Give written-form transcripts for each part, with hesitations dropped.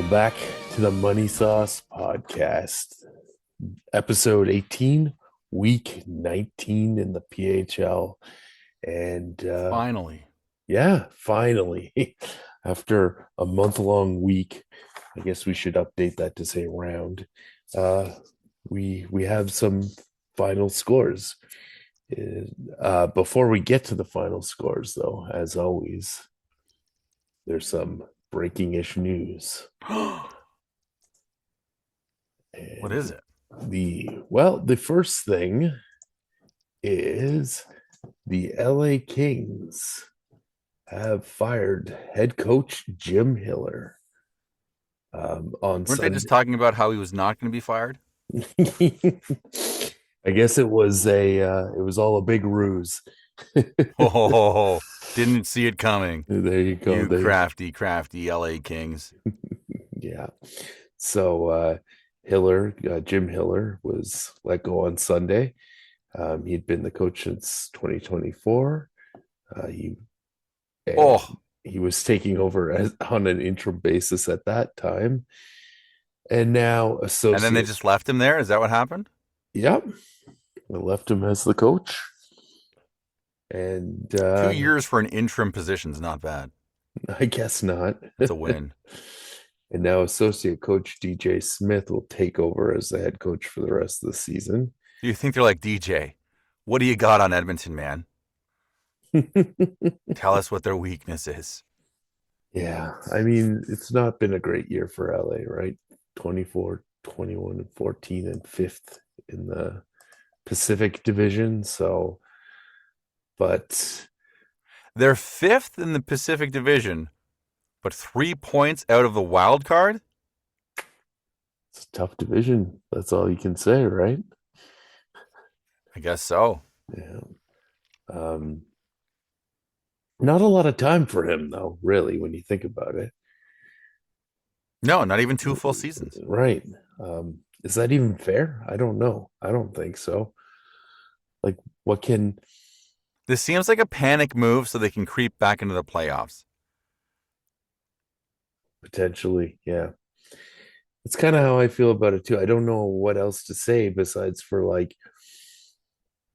Welcome back to the Money Sauce Podcast, episode 18, week 19 in the PHL. And Finally. yeah, finally, after a month-long week, I guess we should update that to say round. Uh, we have some final scores. Before we get to the final scores, though, as always, there's some breaking-ish news. What And is it? the first thing is the LA Kings have fired head coach Jim Hiller on Weren't they Sunday. just talking about how he was not going to be fired? I guess it was all a big ruse. Oh, didn't see it coming. There you go. You crafty LA Kings. Yeah. So Jim Hiller was let go on Sunday. He'd been the coach since 2024. He and Oh, he was taking over on an interim basis at that time. And now and then they associate, just left him there? Is that what happened? yep, I left him as the coach. And 2 years for an interim position is not bad. I guess not. That's a win. And now associate coach DJ Smith will take over as the head coach for the rest of the season. Do you think they're like, DJ, what do you got on Edmonton, man? Tell us what their weakness is. Yeah, I mean, it's not been a great year for LA, right? 24, 21, and 14, and fifth in the Pacific Division. So, but They're fifth in the Pacific Division, but 3 points out of the wild card? it's a tough division. That's all you can say, right? I guess so. Yeah. Um, Not a lot of time for him, though, really, when you think about it. No, not even 2 full seasons. Right. Is that even fair? I don't know. I don't think so. Like, what can This seems like a panic move so they can creep back into the playoffs. potentially, yeah. It's kind of how I feel about it too. I don't know what else to say besides for like,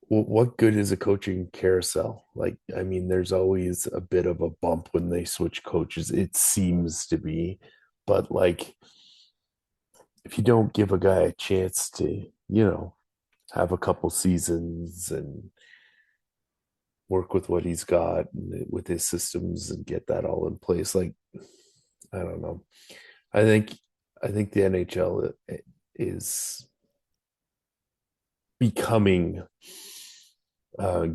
what good is a coaching carousel? Like, I mean, there's always a bit of a bump when they switch coaches, it seems to be. But like, if you don't give a guy a chance to, have a couple seasons and work with what he's got and with his systems and get that all in place, like, I don't know. I think I think the NHL is becoming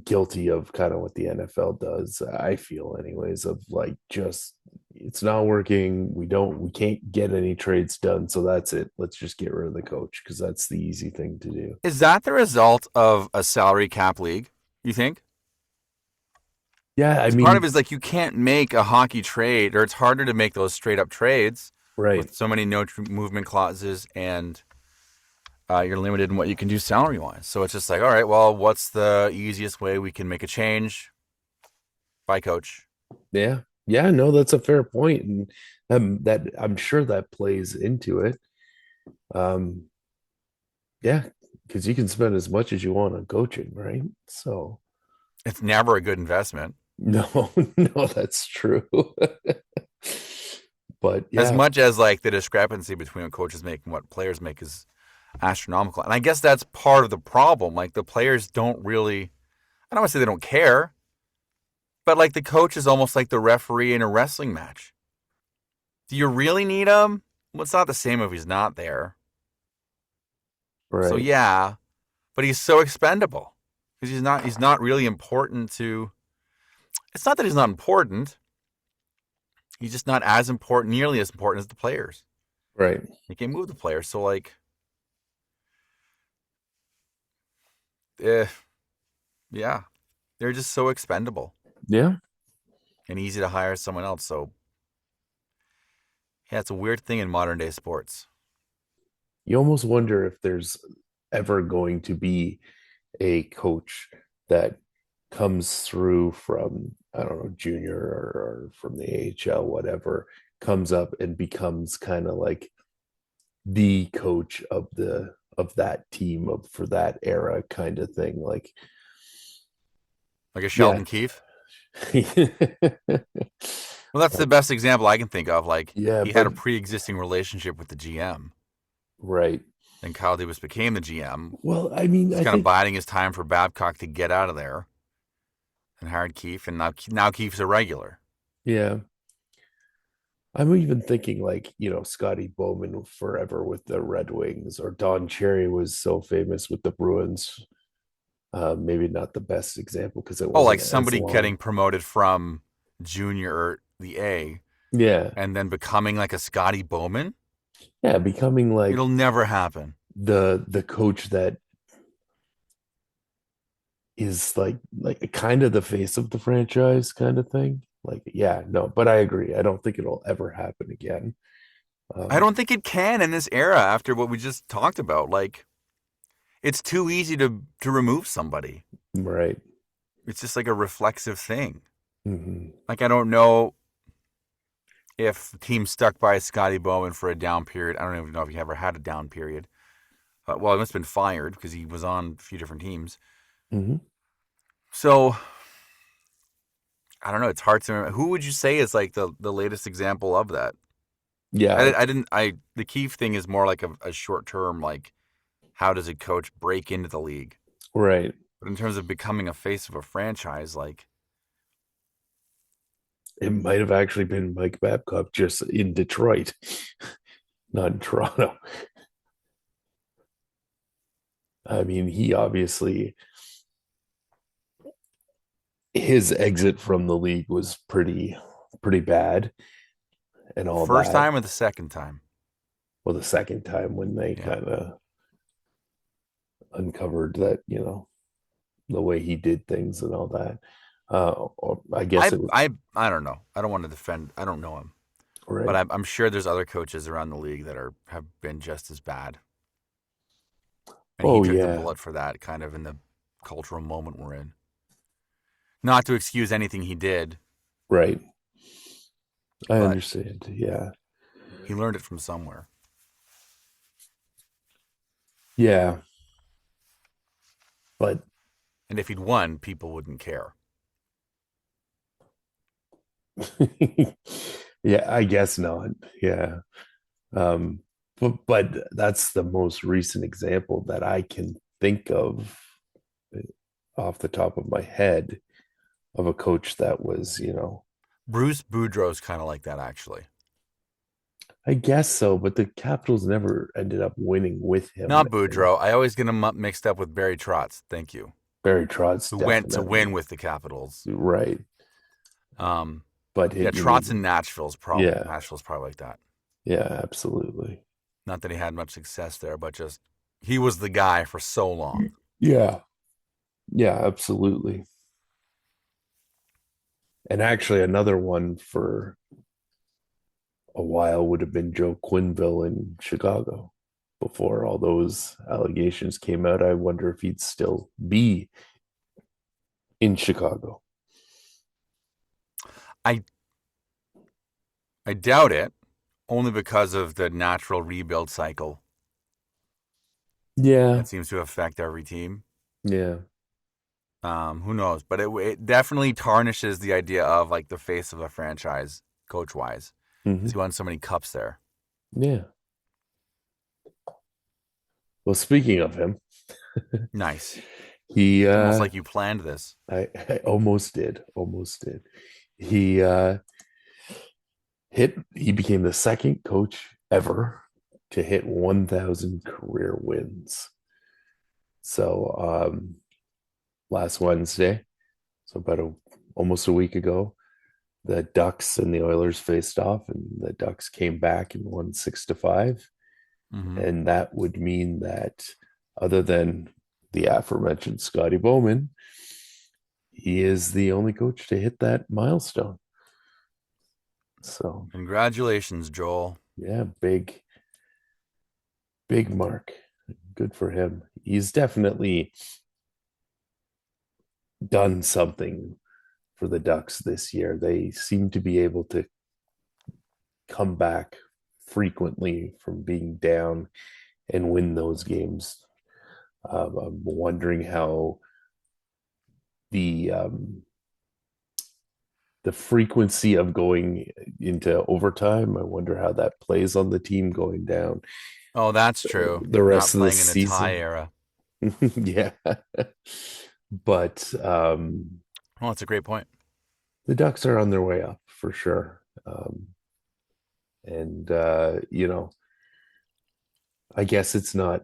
guilty of kind of what the NFL does. I feel, anyways, of like just it's not working. We can't get any trades done, so that's it. Let's just get rid of the coach because that's the easy thing to do. Is that the result of a salary cap league, you think? Yeah, I Because part of mean, it is like you can't make a hockey trade, or it's harder to make those straight up trades right, with so many no movement clauses, and you're limited in what you can do salary wise. So it's just like, all right, well, what's the easiest way we can make a change? Bye, coach. yeah, yeah. No, that's a fair point, and that I'm sure that plays into it. Um, yeah, because you can spend as much as you want on coaching, right? So It's never a good investment. no, no, that's true. But As yeah, much as like the discrepancy between what coaches make and what players make is astronomical. And I guess that's part of the problem. Like the players don't really, I don't want to say they don't care, but like the coach is almost like the referee in a wrestling match. Do you really need him? Well, it's not the same if he's not there. So right, yeah, but he's so expendable because he's not really important to. It's not that he's not important. He's just not as important, nearly as important as the players. right. He can't move the players. So like, eh, yeah, they're just so expendable Yeah, and easy to hire someone else. So yeah, it's a weird thing in modern day sports. you almost wonder if there's ever going to be a coach that comes through from, I don't know, junior or from the AHL, whatever, comes up and becomes kind of like the coach of that team of for that era kind of thing. Like, Like a yeah. Sheldon Keefe. Well, that's the best example I can think of. Like Yeah, he had but a pre-existing relationship with the GM. right. Then Kyle Dubas became the GM. Well, I mean, He's I kind of think biding his time for Babcock to get out of there and hired Keefe, and now Keefe's a regular. yeah. I'm even thinking like, Scotty Bowman forever with the Red Wings, or Don Cherry was so famous with the Bruins. Maybe not the best example because it Oh, like wasn't as somebody long. getting promoted from junior or the A Yeah. and then becoming like a Scotty Bowman. Yeah, becoming It'll like never happen. the coach that is like kind of the face of the franchise kind of thing. Like, yeah, no, but I agree. I don't think it'll ever happen again. I Um, don't think it can in this era after what we just talked about. Like it's too easy to remove somebody. right. It's just like a reflexive thing. Hmm. Like I don't know if the team stuck by Scotty Bowman for a down period. I don't even know if he ever had a down period. Well, he must have been fired because he was on a few different teams. Hmm. So I don't know. It's hard to remember. Who would you say is like the latest example of that? Yeah, I didn't. The Keefe thing is more like a short term. Like how does a coach break into the league? right. But in terms of becoming a face of a franchise, like It might have actually been Mike Babcock just in Detroit, not in Toronto. I mean, he obviously his exit from the league was pretty bad and the all first that. time or the second time. Well, the second time when they Yeah, kind of uncovered that, the way he did things and all that. Or I guess it was I don't know. I don't want to defend. I don't know him, but right. I'm sure there's other coaches around the league that are have been just as bad. And he Oh took the yeah, bullet for that, kind of in the cultural moment we're in. Not to excuse anything he did, right. I but understand. Yeah, he learned it from somewhere. yeah, but And if he'd won, people wouldn't care. yeah, I guess not. Yeah. Um, but that's the most recent example that I can think of off the top of my head of a coach that was, Bruce Boudreau's kind of like that, actually. I guess so, but the Capitals never ended up winning with him. Not Boudreau. I always get him mixed up with Barry Trotz. Thank you. Barry Trotz Who went to definitely win with the Capitals. right, Um, but yeah, you Trotz in mean yeah, Nashville's probably like that. yeah, absolutely, Not that he had much success there, but just he was the guy for so long. yeah, yeah, absolutely. And actually, another one for a while would have been Joe Quinville in Chicago before all those allegations came out. I wonder if he'd still be in Chicago. I I doubt it, only because of the natural rebuild cycle Yeah, that seems to affect every team. yeah, Who knows? But it definitely tarnishes the idea of like the face of a franchise, coach wise, hmm, because he won so many cups there. yeah. Well, speaking of him, Nice. he It's almost like you planned this. I almost did. He he became the second coach ever to hit 1,000 career wins. So last Wednesday, so almost a week ago, the Ducks and the Oilers faced off, and the Ducks came back and won 6-5. Mm-hmm. And that would mean that, other than the aforementioned Scotty Bowman, he is the only coach to hit that milestone. So Congratulations, Joel. yeah, big mark. Good for him. He's definitely done something for the Ducks this year. They seem to be able to come back frequently from being down and win those games. I'm wondering how the the frequency of going into overtime. I wonder how that plays on the team going down Oh, that's true. the Not rest of the playing in the tie season. era. Yeah, but Oh, that's a great point. the Ducks are on their way up for sure. And I guess it's not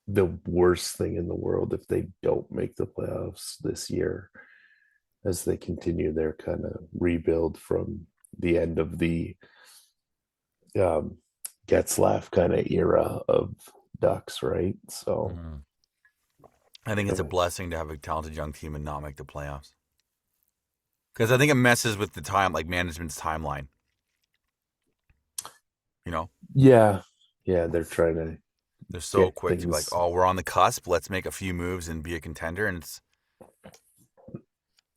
the worst thing in the world if they don't make the playoffs this year as they continue their kind of rebuild from the end of the um, Getzlaff kind of era of Ducks, right? So, Mhm. I think it's a yeah, blessing to have a talented young team and not make the playoffs. Because I think it messes with the time, like management's timeline. You know, yeah, yeah, they're trying to they're so get quick to be like, things. "Oh, we're on the cusp. Let's make a few moves and be a contender." And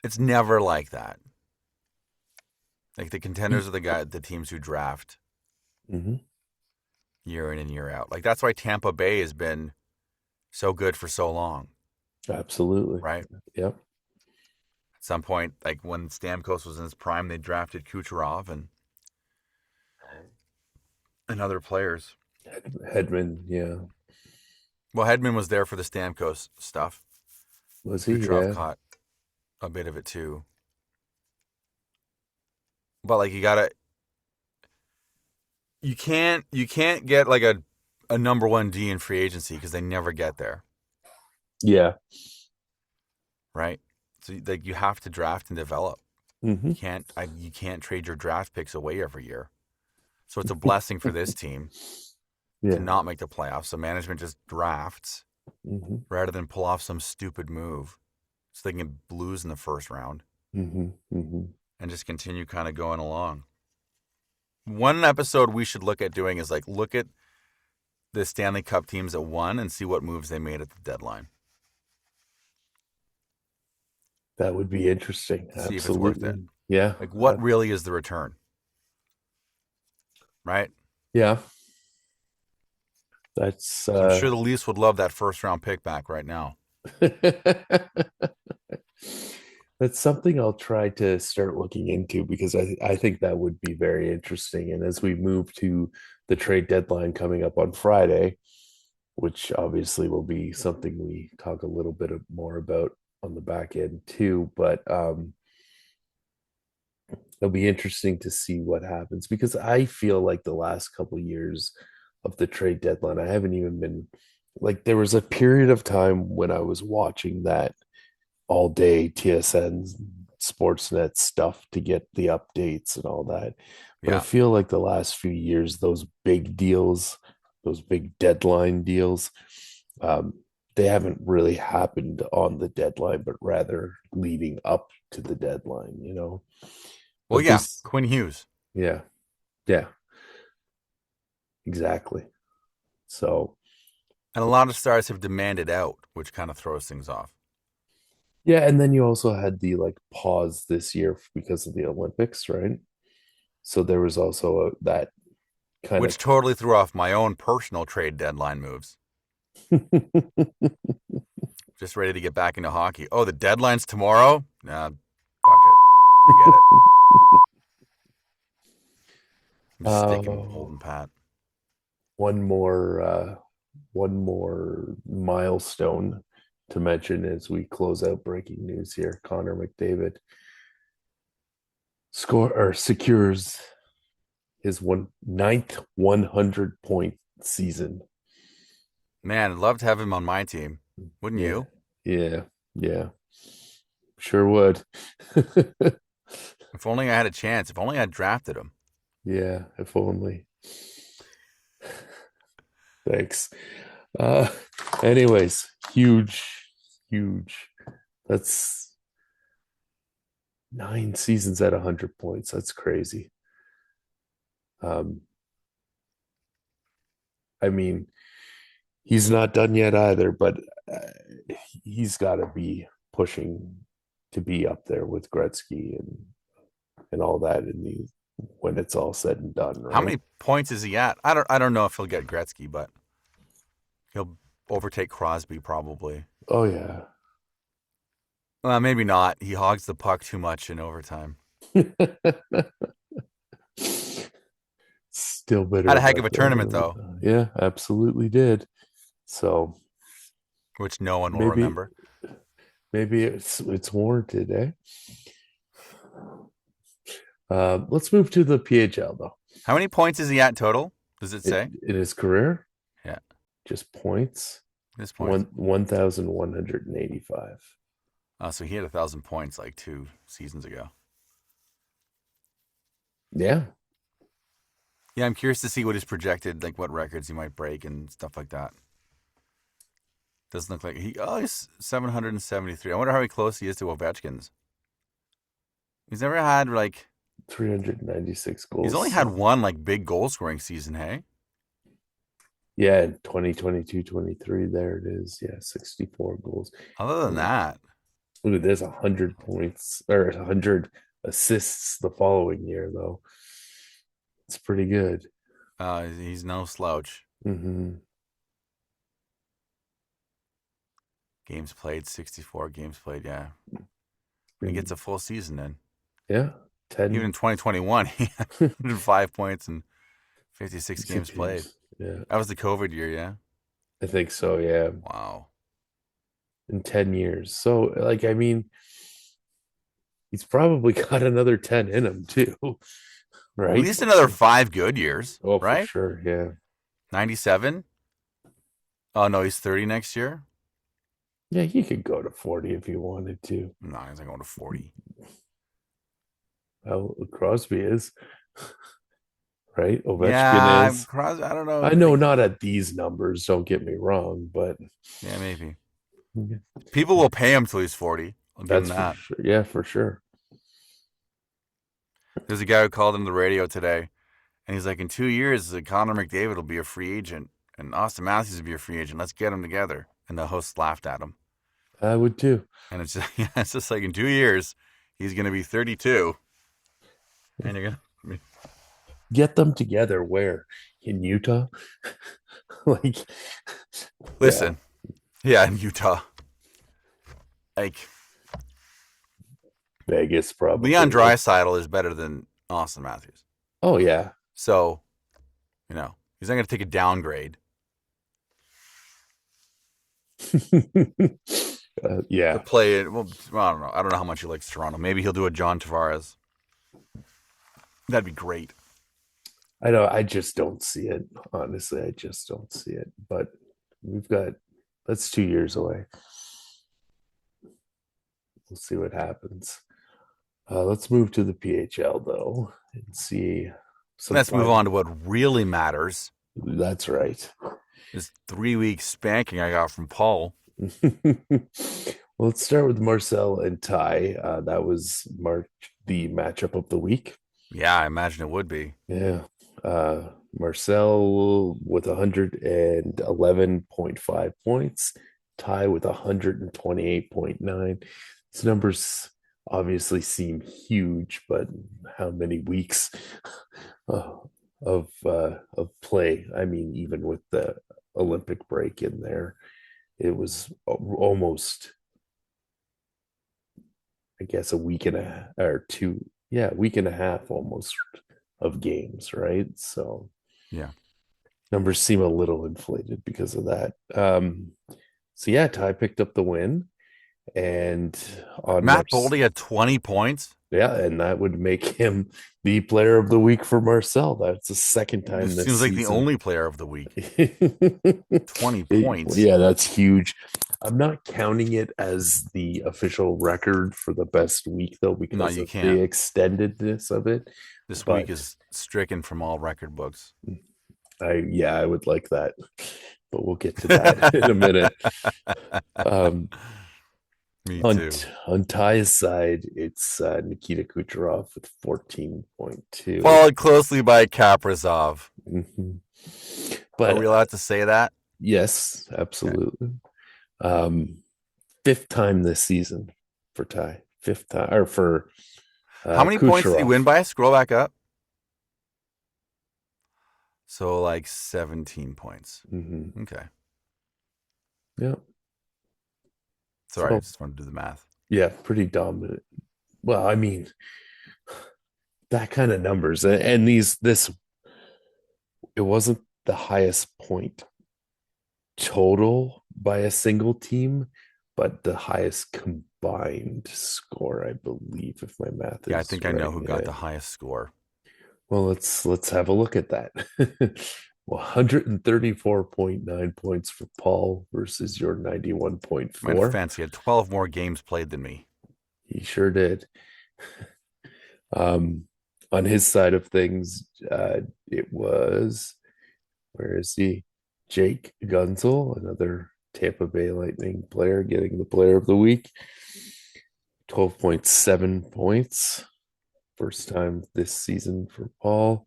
it's never like that. Like the contenders are the teams who draft Mhm. year in and year out. Like that's why Tampa Bay has been so good for so long, Absolutely. right? Yep. At some point, like when Stamkos was in his prime, they drafted Kucherov and other players. Hedman, yeah. Well, Hedman was there for the Stamkos stuff. Was he? Kucherov Yeah. caught a bit of it too. But like you can't get like a number one D in free agency because they never get there, Yeah. right? So like you have to draft and develop. Hmm. You can't trade your draft picks away every year. So it's a blessing for this team to Yeah. not make the playoffs. So management just drafts Hmm. rather than pull off some stupid move so they can lose in the first round Hmm. Hmm. and just continue kind of going along. One episode we should look at doing is like look at the Stanley Cup teams that won and see what moves they made at the deadline. That would be interesting. See if it's worth it. Absolutely. Yeah. Like what really is the return, right? Yeah. That's Because I'm sure the Leafs would love that first round pick back right now. that's something I'll try to start looking into because I think that would be very interesting. And as we move to the trade deadline coming up on Friday, which obviously will be something we talk a little bit more about on the back end too. But it'll be interesting to see what happens because I feel like the last couple of years of the trade deadline, I haven't even been like there was a period of time when I was watching that all day TSN Sportsnet stuff to get the updates and all that. But I Yeah. feel like the last few years, those big deals, those big deadline deals, um, they haven't really happened on the deadline, but rather leading up to the deadline. Well, But yeah. this, Quinn Hughes. yeah, yeah, exactly. So, And a lot of stars have demanded out, which kind of throws things off. yeah, and then you also had the like pause this year because of the Olympics, right? So there was also that kind of Which totally threw off my own personal trade deadline moves. Just ready to get back into hockey. Oh, the deadline's tomorrow? Nah, fuck it. Forget it. I'm just sticking uh, holding pat. one more milestone to mention as we close out breaking news here. Connor McDavid score or secures his ninth 100-point season. Man, I'd love to have him on my team. Wouldn't Yeah, you? yeah, yeah. Sure would. If only I had a chance. If only I drafted him. Yeah, if only. Thanks. Uh, anyways, huge, huge. That's 9 seasons at 100 points. That's crazy. Um, I mean, he's not done yet either, but he's got to be pushing to be up there with Gretzky and all that in the when it's all said and done, How right? many points is he at? I don't know if he'll get Gretzky, but he'll overtake Crosby probably. Oh yeah. Maybe not. He hogs the puck too much in overtime. Still bitter Had a heck about of a tournament that. though, Yeah, absolutely did. So which no one will maybe remember. maybe it's warranted, eh? Let's move to the PHL though. How many points is he at total? Does it It, say? in his career, Yeah, just points, this point. 1,185. Oh, so he had 1,000 points like 2 seasons ago. Yeah, Yeah, I'm curious to see what his projected, like what records he might break and stuff like that. Doesn't look like he's 773. I wonder how close he is to Ovechkin's. He's never had like 396 he's goals. only had So one like big goal scoring season, hey? yeah, in 2022, 23, there it is. Yeah, 64 goals. Other than that, Look at this, 100 points or 100 assists the following year, though. It's pretty good. he's no slouch. Hmm. Games played, 64 games played, yeah. When he gets And a full season in. yeah, Even 10, in 2021, he had 105 points and 56 games 6 played. games. Yeah, That was the COVID year, yeah? I think so. Yeah, Wow. in 10 years. So, like, I mean, he's probably got another 10 in him, too, At right? least another 5 good years, Oh, for right? sure. Yeah. 97? Oh, no, he's 30 next year? Yeah, he could go to 40 if he wanted to. No, he's not going to 40. Well, Crosby is, right? Ovechkin Yeah, is. I don't know. I know not at these numbers, don't get me wrong, but Yeah, maybe. People will pay him till he's 40. I'll give him that's for that. sure. Yeah, for sure. There's a guy who called him the radio today, and he's like, in 2 years, Connor McDavid will be a free agent, and Austin Matthews will be a free agent. Let's get them together. And the host laughed at him. I would too. And it's just, yeah, it's just like in 2 years, he's going to be 32, and you're going to. Get them together where? In Utah? Like, yeah, Listen, yeah, in Utah. Like, Vegas Leon probably. Draisaitl is better than Austin Matthews. Oh, yeah. So, he's not going to take a downgrade to Yeah. play it. Well, I don't know. I don't know how much he likes Toronto. Maybe he'll do a John Tavares. That'd be great. I know. I just don't see it. Honestly, I just don't see it. But we've got, that's 2 years away. We'll see what happens. Let's move to the PHL though and see some Let's move fun. on to what really matters. That's right. This 3 week spanking I got from Paul. Well, let's start with Marcel and Ty. That was the matchup of the week. Yeah, I imagine it would be. Yeah. Marcel with 111.5 points, Ty with 128.9. These numbers obviously seem huge, but how many weeks uh, of play? I mean, even with the Olympic break in there, it was almost, I guess, a week and a or two, yeah, a week and a half almost of games, right? So Yeah. numbers seem a little inflated because of that. So yeah, Ty picked up the win, and on Matt Mars, Boldy had 20 points. yeah, and that would make him the player of the week for Marcel. That's the second It time this seems like the season. only player of the week. 20 points. Yeah, that's huge. I'm not counting it as the official record for the best week though, No, because you of the can't. extendedness of it. This week But is stricken from all record books. I would like that, but we'll get to that in a minute. Um, Me on too. on Ty's side, it's Nikita Kucherov with 14.2. Followed closely by Kaprizov. Mhm. Are But we allowed to say that? yes, Okay. absolutely. Um, fifth time this season for Ty. Fifth time or for How many points did he win Kucherov. by? Scroll back up. So like 17 points. Hmm. Okay. Yeah. Sorry, I So just wanted to do the math. yeah, pretty dominant. Well, I mean, that kind of numbers and these this it wasn't the highest point total by a single team, but the highest combined score, I believe, if my math Yeah, I is think I know right. who got Yeah. the highest score. Well, let's have a look at that. 134.9 points for Paul versus your My 91.4. defense, he had 12 more games played than me. He sure did. Um, on his side of things, it was where is he? Jake Gunzel, another Tampa Bay Lightning player, getting the player of the week. 12.7 points. First time this season for Paul.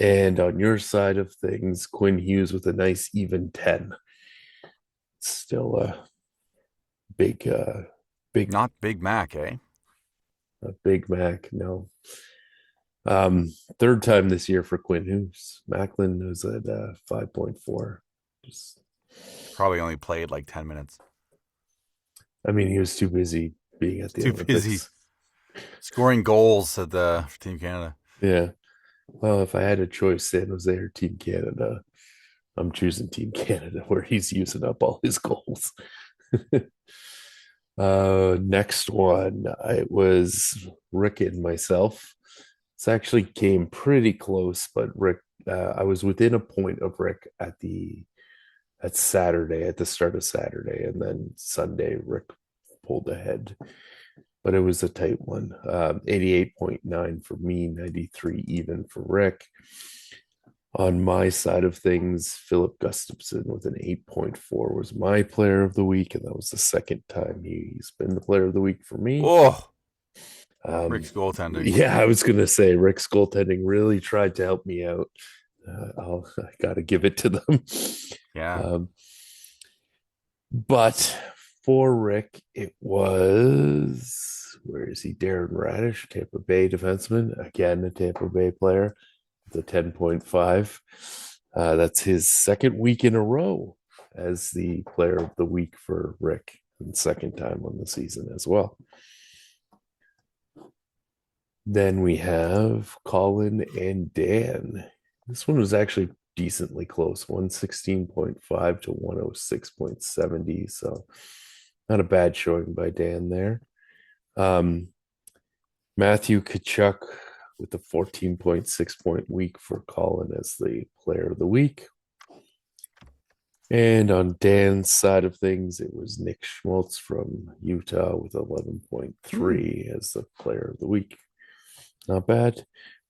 And on your side of things, Quinn Hughes with a nice even 10. Still a big, big, Not Big Mac, eh? a Big Mac. No. Third time this year for Quinn Hughes. Macklin was at 5.4. Just, Probably only played like 10 minutes. I mean, he was too busy being at the Too busy Olympics. scoring goals at the for Team Canada. Yeah. Well, if I had a choice, San Jose or Team Canada, I'm choosing Team Canada where he's using up all his goals. Next one, it was Rick and myself. This actually came pretty close, but Rick, I was within a point of Rick at Saturday, at the start of Saturday, and then Sunday, Rick pulled ahead, but it was a tight one. 88.9 for me, 93 even for Rick. On my side of things, Philip Gustafson with an 8.4 was my player of the week, and that was the second time he's been the player of the week for me. Oh, Um, Rick's goaltending. yeah, I was going to say Rick's goaltending really tried to help me out. I got to give it to them. Yeah. Um, but for Rick, it was where is he? Darren Radish, Tampa Bay defenseman, again a Tampa Bay player, the 10.5. That's his second week in a row as the player of the week for Rick, and second time on the season as well. Then we have Colin and Dan. This one was actually decently close, 116.5 to 106.70. So not a bad showing by Dan there. Um, Matthew Kachuk with the 14.6 point week for Colin as the player of the week. And on Dan's side of things, it was Nick Schmaltz from Utah with Hmm. 11.3 as the player of the week. Not bad.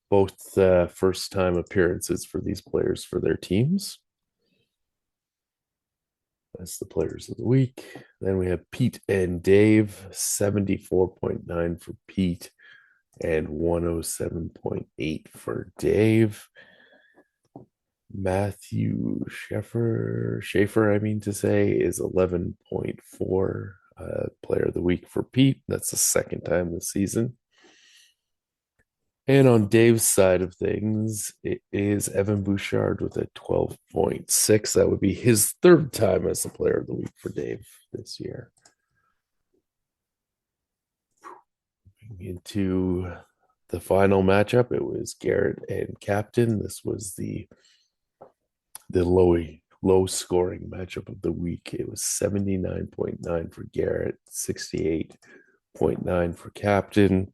Both first time appearances for these players for their teams. That's the players of the week. Then we have Pete and Dave, 74.9 for Pete and 107.8 for Dave. Matthew Schaefer, I mean to say, is 11.4 player of the week for Pete. That's the second time this season. And on Dave's side of things, it is Evan Bouchard with a 12.6. That would be his third time as the player of the week for Dave this year. Into the final matchup, it was Garrett and Captain. This was the low scoring matchup of the week. It was 79.9 for Garrett, 68.9 for Captain.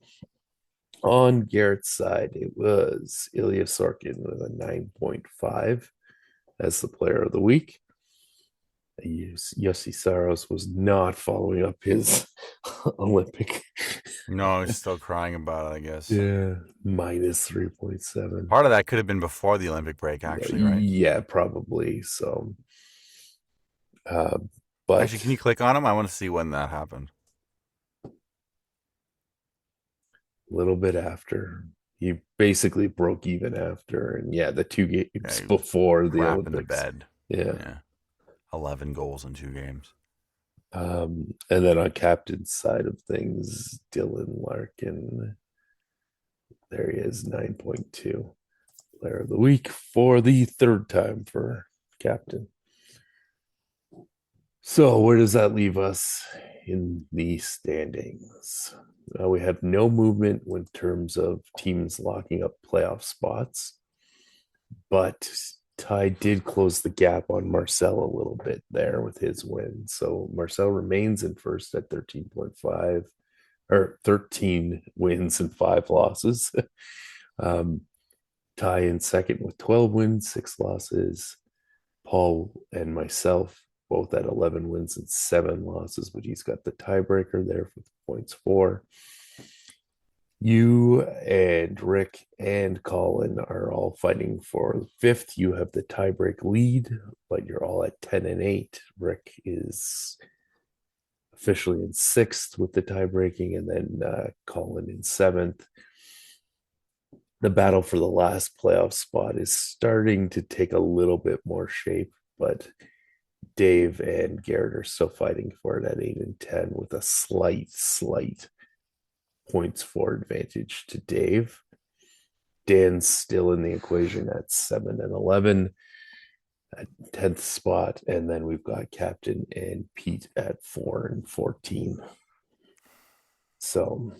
On Garrett's side, it was Ilya Sorkin with a 9.5 as the player of the week. Yossi Saros was not following up his Olympic. No, he's still crying about it, I guess. Yeah, minus 3.7. Part of that could have been before the Olympic break, actually, right? Yeah, probably. So, uh, Actually, can but you click on him? I want to see when that happened. a little bit after he basically broke even after, and yeah, the two Yeah, games he was before the crap in the Olympics. bed. Yeah. Yeah. 11 goals in 2 games. And then on captain's side of things, Dylan Larkin, there he is, 9.2 Player of the week for the third time for captain. So where does that leave us in the standings? We have no movement in terms of teams locking up playoff spots, but Ty did close the gap on Marcel a little bit there with his win. So Marcel remains in first at 13.5 or 13 wins and 5 losses. um, Ty in second with 12 wins, 6 losses. Paul and myself both at 11 wins and 7 losses, but he's got the tiebreaker there for the points for. You and Rick and Colin are all fighting for fifth. You have the tiebreak lead, but you're all at 10 and 8. Rick is officially in sixth with the tiebreaking, and then Colin in seventh. The battle for the last playoff spot is starting to take a little bit more shape, but Dave and Garrett are still fighting for it at 8 and 10 with a slight points for advantage to Dave. Dan's still in the equation at 7 and 11 at 10th spot. And then we've got Captain and Pete at 4 and 14. So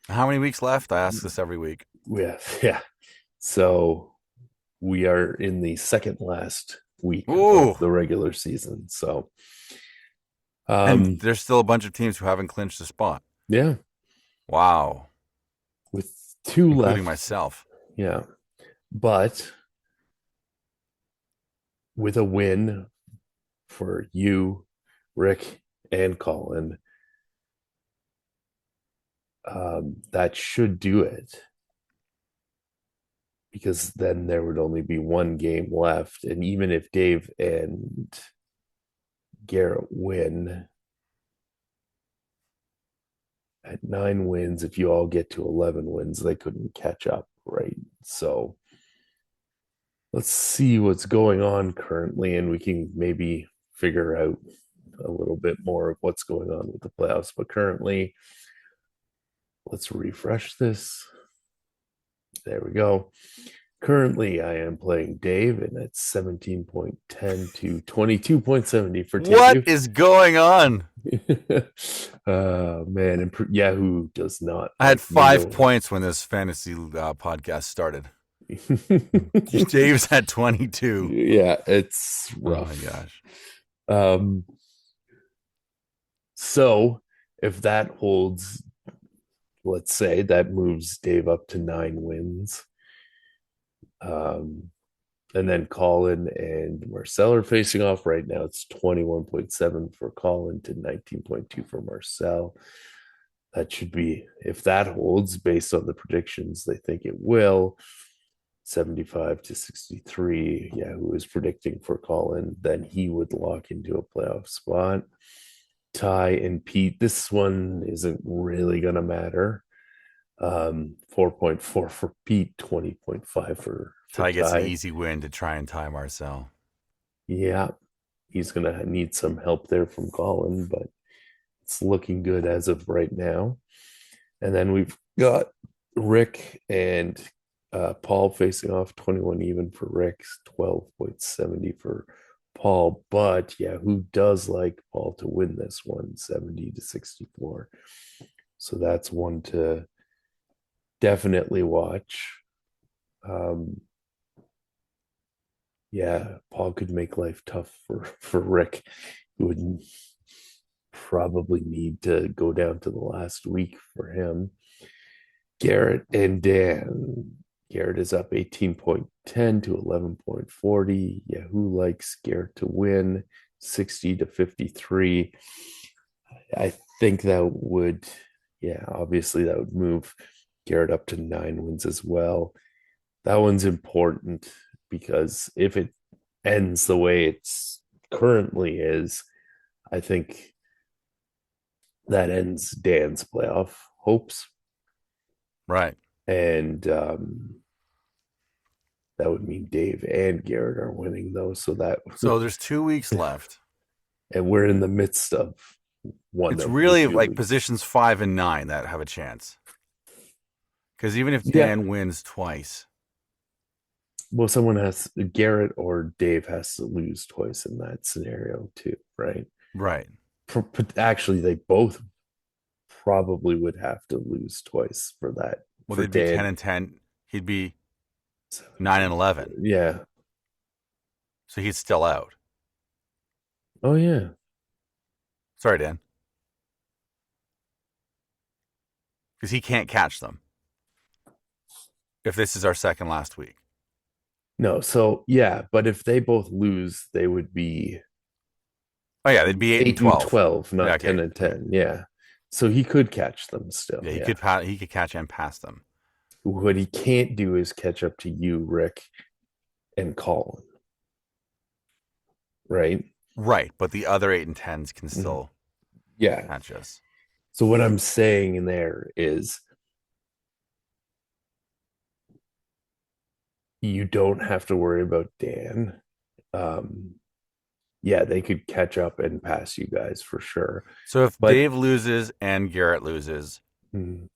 how many weeks left? I ask this every week. Yeah. So we are in the second last week Ooh. of the regular season. So and there's still a bunch of teams who haven't clinched a spot. Yeah. Wow. With 2 including left. Including myself. Yeah. But with a win for you, Rick, and Colin, that should do it. Because then there would only be 1 game left. And even if Dave and Garrett win at 9 wins, if you all get to 11 wins, they couldn't catch up, right? So let's see what's going on currently, and we can maybe figure out a little bit more of what's going on with the playoffs. But currently, let's refresh this. There we go. Currently, I am playing Dave, and it's 17.10 to 22.70 for Dave. What is going on? Man, and Yahoo does not. I had 5 points when this fantasy podcast started. Dave's at 22. Yeah, it's rough. Oh my gosh. So if that holds, let's say that moves Dave up to 9 wins. And then Colin and Marcel are facing off right now. It's 21.7 for Colin to 19.2 for Marcel. That should be, if that holds based on the predictions, they think it will, 75 to 63. Yeah, who is predicting for Colin, then he would lock into a playoff spot. Ty and Pete, this one isn't really going to matter. 4.4 for Pete, 20.5 for Ty gets an easy win to try and tie Marcel. Yeah, he's going to need some help there from Colin, but it's looking good as of right now. And then we've got Rick and Paul facing off, 21 even for Rick, 12.70 for Paul. But yeah, who does like Paul to win this one, 70 to 64. So that's one to definitely watch. Yeah, Paul could make life tough for Rick, who would probably need to go down to the last week for him. Garrett and Dan. Garrett is up 18.10 to 11.40. Yeah, who likes Garrett to win? 60 to 53. I think that would, yeah, obviously that would move Garrett up to 9 wins as well. That one's important because if it ends the way it's currently is, I think that ends Dan's playoff hopes. Right. And that would mean Dave and Garrett are winning though. So there's 2 weeks left. And we're in the midst of one. It's really like positions 5 and 9 that have a chance. Because even if Dan wins twice, Well, someone has Garrett or Dave has to lose twice in that scenario too, right? Right. Actually, they both probably would have to lose twice for that Well, for they'd be 10 Dan. and 10. He'd be 9 and17. 11. Yeah. So he's still out. Oh yeah. Sorry, Dan. Because he can't catch them if this is our second last week. No, so yeah, but if they both lose, they would be Oh, yeah, they'd be 8 and 8 and 12. 12, Yeah, not 10 okay. and Okay. 10. Yeah. So he could catch them still. Yeah, Yeah. he could catch and pass them. What he can't do is catch up to you, Rick, and Colin, right? Right, but the other 8 and 10s can Mhm. still Yeah. catch us. So what I'm saying in there is you don't have to worry about Dan. Um, yeah, they could catch up and pass you guys for sure. So if But Dave loses and Garrett loses, mm,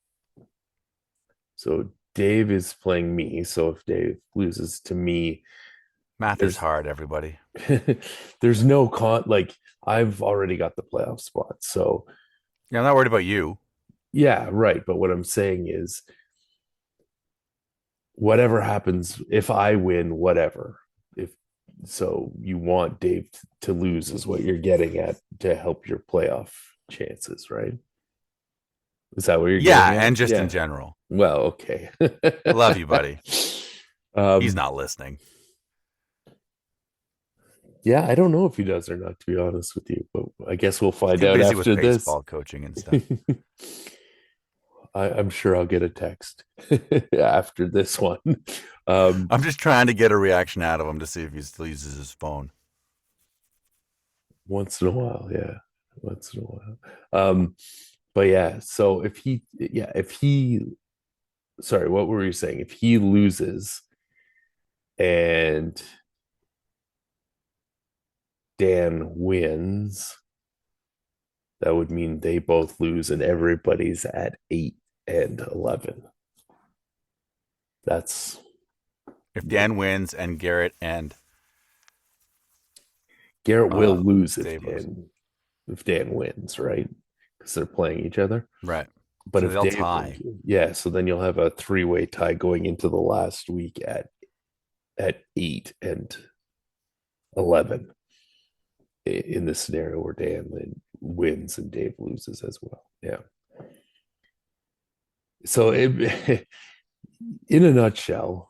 so Dave is playing me. So if Dave loses to me, math is there's hard, everybody. there's no like I've already got the playoff spot. So Yeah, I'm not worried about you. yeah, right. But what I'm saying is whatever happens, if I win, whatever. If so, you want Dave to lose is what you're getting at to help your playoff chances, right? Is that what you're Yeah, getting at? and just in Yeah. general. Well, okay. Love you, buddy. He's um, not listening. yeah, I don't know if he does or not, to be honest with you, but I guess we'll He's find too out busy with after this. baseball coaching and stuff. I'm sure I'll get a text after this one. Um, I'm just trying to get a reaction out of him to see if he still uses his phone. once in a while, yeah, once in a while. But yeah, so if he, sorry, what were you saying? If he loses and Dan wins, that would mean they both lose and everybody's at 8 and 11. That's If what Dan wins and Garrett and Garrett will lose Dave lose. if Dan wins, right? Because they're playing each other. Right. But So if they'll Dave tie. loses, yeah, so then you'll have a three-way tie going into the last week at 8 and 11 in the scenario where Dan wins and Dave loses as well. Yeah. So in a nutshell,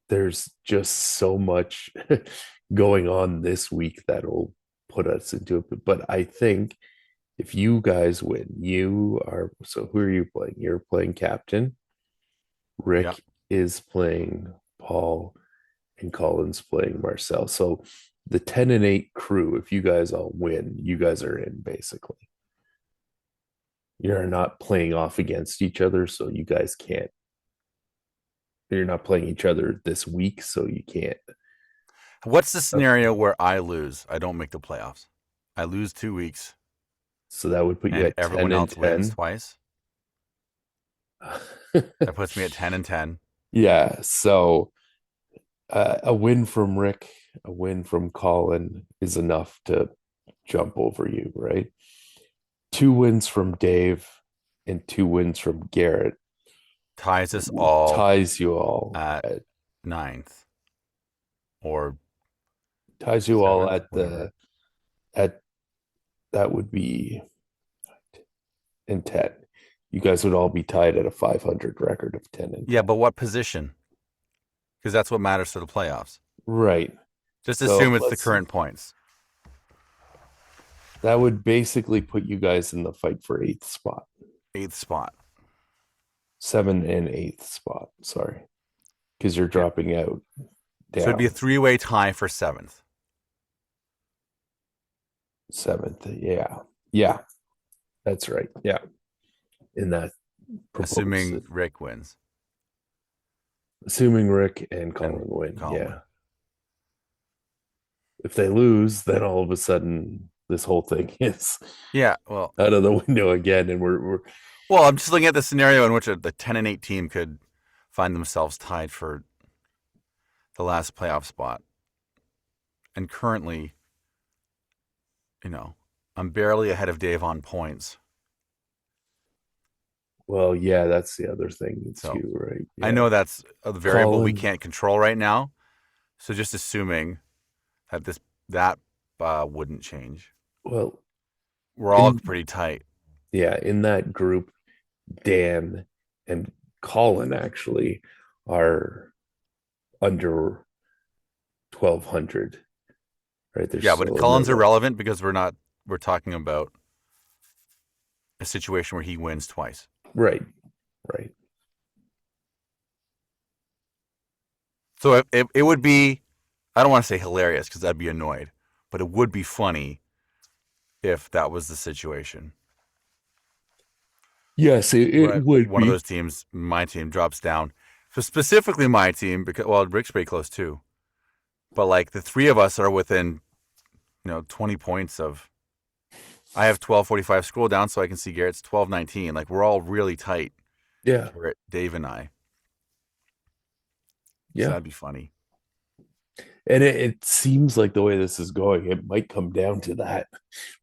there's just so much going on this week that'll put us into it. But I think if you guys win, you are so who are you playing? You're playing captain. Yep. Rick is playing Paul and Colin's playing Marcel. So the 10 and 8 crew, if you guys all win, you guys are in basically. You're not playing off against each other, so you guys can't. You're not playing each other this week, so you can't. What's the scenario where I lose? I don't make the playoffs. I lose 2 weeks So that would put you and at 10 everyone and else wins 10. twice. That puts me at 10 and 10. Yeah. So a win from Rick, a win from Colin is enough to jump over you, right? Two wins from Dave and two wins from Garrett Ties us all ties you all at ninth or ties you all seventh, at whatever. the at that would be in 10. You guys would all be tied at a 500 record of 10 and Yeah, 10. but what position? Because that's what matters for the playoffs. Right. Just So assume it's the let's see. current points. That would basically put you guys in the fight for eighth spot. Eighth spot. Seven and eighth spot. Sorry. Because you're Yeah. dropping out So it'd be a down three-way tie for seventh. seventh. Yeah. Yeah. That's right. Yeah. In that proposed, Assuming Rick wins assuming Rick and and Colin win. Colin Yeah. wins. If they lose, then all of a sudden this whole thing is Yeah, well, out of the window again. And we're I'm just looking at the scenario in which the 10 and 8 team could find themselves tied for the last playoff spot. And currently, you know, I'm barely ahead of Dave on points. Well, yeah, that's the other thing So too, right? I Yeah. know that's a variable we Colin, can't control right now. So just assuming that that wouldn't change. well, We're all in pretty tight. yeah, in that group, Dan and Colin actually are under 1200, right? They're Yeah, but still in the Cullen's low. irrelevant because we're talking about a situation where he wins twice. Right, right. So it would be, I don't want to say hilarious because I'd be annoyed, but it would be funny if that was the situation Yes, it where would one of be. those teams, my team, drops down. So specifically my team, because well, Rick's pretty close too. But like the three of us are within 20 points of. I have 12:45. Scroll down so I can see Garrett's 12:19. Like we're all really tight. Yeah, Garrett, Dave, and I. So yeah. that'd be funny. And it seems like the way this is going, it might come down to that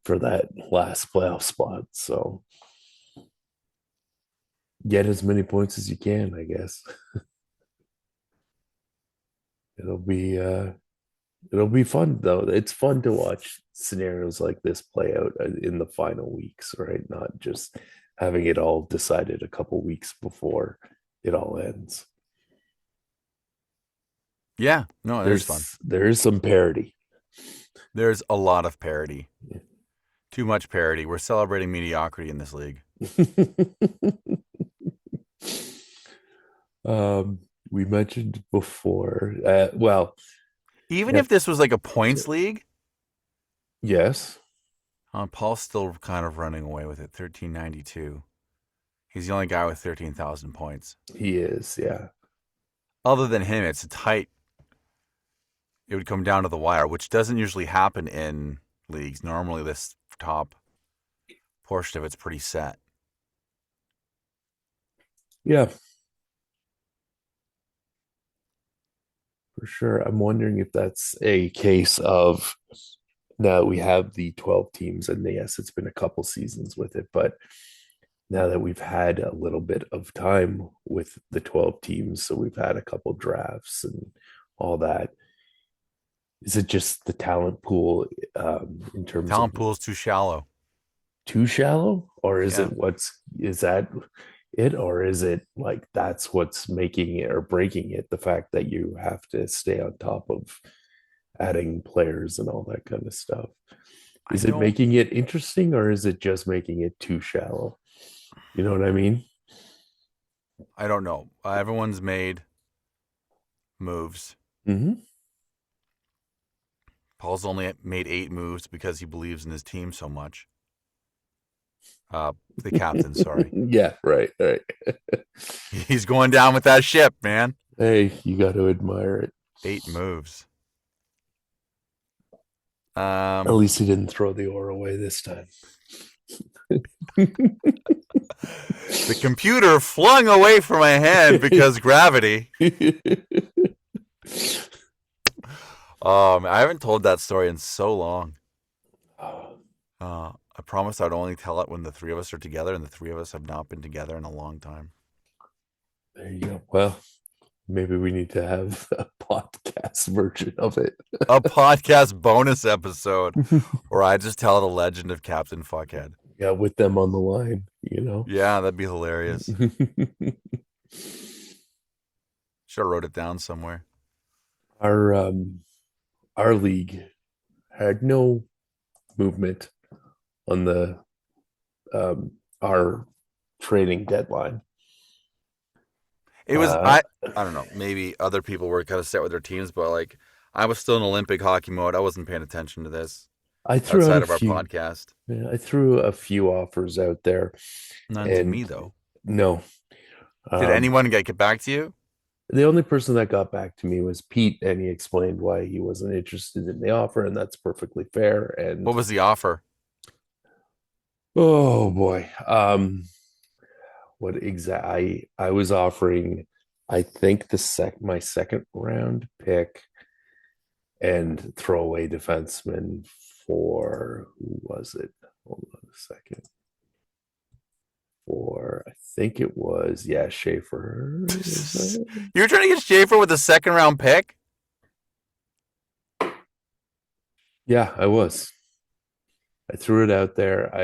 for that last playoff spot. So get as many points as you can, I guess. It'll be it'll be fun though. It's fun to watch scenarios like this play out in the final weeks, right? Not just having it all decided a couple weeks before it all ends. Yeah, no, it is fun. There is some parity. There's a lot of parity. Too much parity. We're celebrating mediocrity in this league. um, we mentioned before. Well, Even yeah, if this was like a points league, yes, Paul's still kind of running away with it. 1392. He's the only guy with 13,000 points. he is. Yeah, Other than him, it's a tight. It would come down to the wire, which doesn't usually happen in leagues. Normally, this top portion of it's pretty set. yeah, for sure. I'm wondering if that's a case of now that we have the 12 teams, and yes, it's been a couple seasons with it, but now that we've had a little bit of time with the 12 teams, so we've had a couple drafts and all that. Is it just the talent pool in terms of Talent pool's too shallow. too shallow, or is Yeah, it is that it, or is it like that's what's making it or breaking it? The fact that you have to stay on top of adding players and all that kind of stuff. I Is it don't. making it interesting, or is it just making it too shallow? You know what I mean? I don't know. Everyone's made moves. Mm-hmm. Paul's only made 8 moves because he believes in his team so much. The captain, sorry. Yeah, right, right. He's going down with that ship, man. Hey, you got to admire it. 8 moves. At least he didn't throw the ore away this time. The computer flung away from my hand because gravity. I haven't told that story in so long. I promised I'd only tell it when the three of us are together, and the three of us have not been together in a long time. There you go. Well, maybe we need to have a podcast version of it. A podcast bonus episode where I just tell the legend of Captain Fuckhead. Yeah, with them on the line, you know. Yeah, that'd be hilarious. Should have wrote it down somewhere. our our league had no movement on the our trading deadline. It was Uh, I don't know, maybe other people were kind of set with their teams, but like I was still in Olympic hockey mode. I wasn't paying attention to this I threw out outside a of our few. podcast. Yeah, I threw a few offers out there, None to me and though. no. Did Um, anyone get back to you? the only person that got back to me was Pete, and he explained why he wasn't interested in the offer, and that's perfectly fair. What And was the offer? oh boy, what exact? I was offering I think my second round pick and throwaway defenseman for who was it? Hold on a second. For I think it was Schaefer. You're trying to get Schaefer with a second round pick? Yeah, I was. I threw it out there.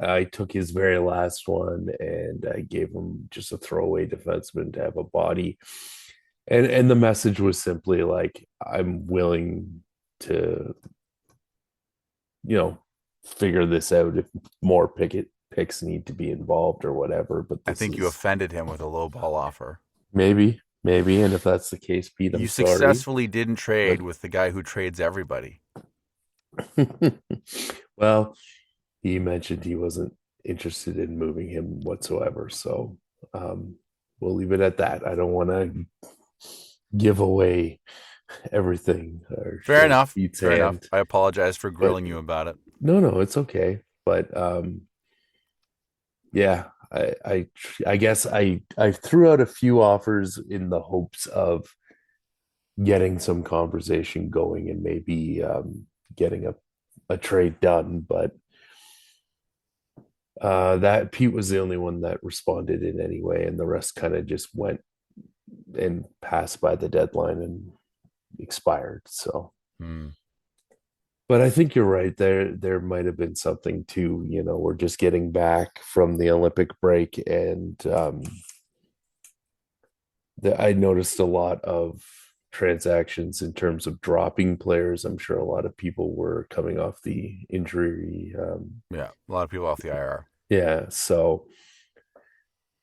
I took his very last one and I gave him just a throwaway defenseman to have a body. And the message was simply like, I'm willing to, you know, figure this out if more picks need to be involved or whatever. But I this think you is offended him with a low ball offer. maybe. And if that's the case, Pete, You I'm sorry. successfully didn't trade But with the guy who trades everybody. well, he mentioned he wasn't interested in moving him whatsoever. So um, we'll leave it at that. I don't want to give away everything or Fair shake enough. Pete's Fair enough. hand, I apologize for but grilling you about it. no, it's okay. But yeah, I guess I threw out a few offers in the hopes of getting some conversation going and maybe getting a trade done, but that Pete was the only one that responded in any way, and the rest kind of just went and passed by the deadline and expired. So, Hmm. but I think you're right. There might have been something too. You know, we're just getting back from the Olympic break, and I noticed a lot of transactions in terms of dropping players. I'm sure a lot of people were coming off the injury. Yeah, a lot of people off the IR. Yeah, so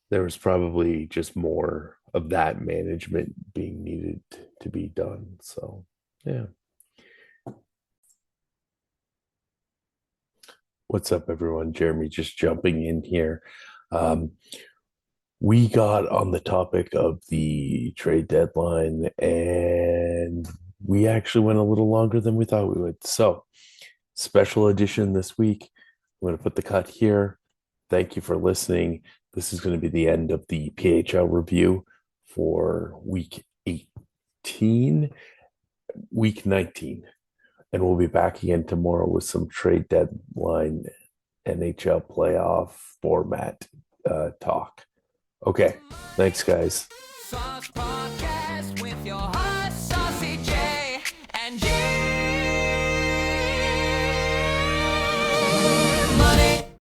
there was probably just more of that management being needed to be done. So, yeah. What's up, everyone? Jeremy just jumping in here. Um, we got on the topic of the trade deadline and we actually went a little longer than we thought we would. So, special edition this week. I'm going to put the cut here. Thank you for listening. This is going to be the end of the PHL review for week 18, week 19. And we'll be back again tomorrow with some trade deadline NHL playoff format talk. Okay. Thanks, guys. Sauce Podcast with your hot saucy J and G.